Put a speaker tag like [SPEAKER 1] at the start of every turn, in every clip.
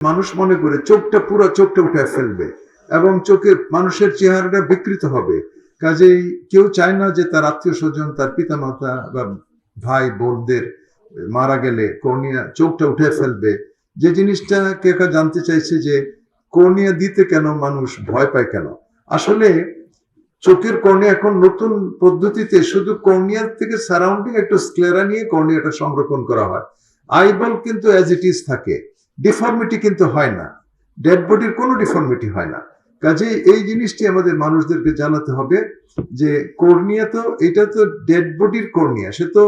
[SPEAKER 1] মানুষ মনে করে পুরো চোখটা উঠে ফেলবে এবং চোখের মানুষের চেহারাটা বিকৃত হবে। কাজেই কেউ চায় না যে তার আত্মীয় স্বজন, তার পিতামাতা বা ভাই বোনদের মারা গেলে কর্নিয়া চোখটা উঠে ফেলবে। যে জিনিসটা কে জানতে চাইছে যে কর্নিয়া দিতে কেন মানুষ ভয় পায় কেন। আসলে চোখের কর্নিয়া এখন নতুন পদ্ধতিতে শুধু কর্নিয়ার থেকে সারাউন্ডিং একটু স্ক্লেরা নিয়ে কর্নিয়াটা সংরক্ষণ করা হয়। আইবল কিন্তু অ্যাজ ইট ইজ থাকে, ডিফর্মিটি কিন্তু হয় না, ডেড বডির কোনো ডিফর্মিটি হয় না। কাজেই এই জিনিসটি আমাদের মানুষদেরকে জানাতে হবে যে কর্নিয়া তো এটা তো ডেড বডির কর্নিয়া, সে তো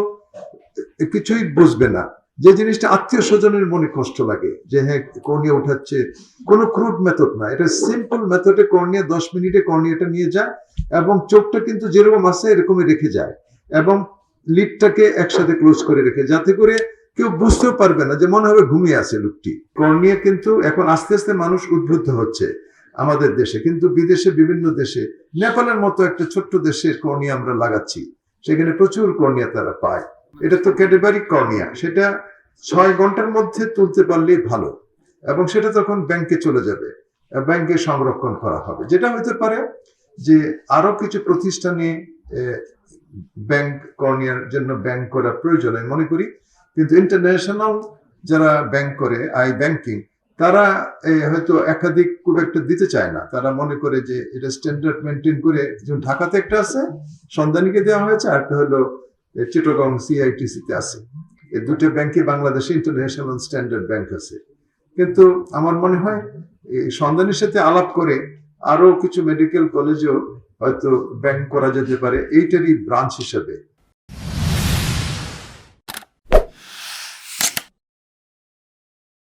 [SPEAKER 1] কিছুই বুঝবে না। যে জিনিসটা আত্মীয় স্বজনের মনে কষ্ট লাগে যে হ্যাঁ কর্নিয়া উঠাচ্ছে, কোনো ক্রুড মেথড না, এটা সিম্পল মেথডে কর্নিয়া 10 মিনিটে কর্নিয়াটা নিয়ে যায় এবং চোখটা কিন্তু যেরকম আছে এরকমই রেখে যায় এবং লিডটাকে একসাথে ক্লোজ করে রেখে, যাতে করে কেউ বুঝতেও পারবে না, যে মনে হবে ঘুমিয়ে আছে লোকটি। কর্নিয়া কিন্তু এখন আস্তে আস্তে মানুষ উদ্বুদ্ধ হচ্ছে আমাদের দেশে, কিন্তু বিদেশে বিভিন্ন দেশে, নেপালের মতো একটা ছোট্ট দেশের কর্নিয়া আমরা লাগাচ্ছি, সেখানে প্রচুর কর্নিয়া তারা পায়। এটা তো ক্যাডাভারিক কর্নিয়া, সেটা 6 ঘন্টার মধ্যে তুলতে পারলেই ভালো এবং সেটা তখন ব্যাংকে চলে যাবে, ব্যাংকে সংরক্ষণ করা হবে। যেটা হতে পারে যে আরো কিছু প্রতিষ্ঠানে ব্যাংক কর্নিয়ার জন্য ব্যাংক করা প্রয়োজন আমি মনে করি, কিন্তু ইন্টারন্যাশনাল যারা ব্যাংক করে আই ব্যাংকিং, তারা হয়তো একাধিক খুব একটা দিতে চায় না। তারা মনে করে যে এটা স্ট্যান্ডার্ড মেনটেন করে, যেমন ঢাকাতে একটা আছে, সন্ধানীকে দেওয়া হয়েছে, আর একটা হলো চিটাগং সিআইটিসি তে আছে। এই দুটো ব্যাংকে বাংলাদেশে ইন্টারন্যাশনাল স্ট্যান্ডার্ড ব্যাংক আছে। কিন্তু আমার মনে হয় এই সন্ধানীর সাথে আলাপ করে আরো কিছু মেডিকেল কলেজেও হয়তো ব্যাংক করা যেতে পারে এইটারই ব্রাঞ্চ হিসেবে।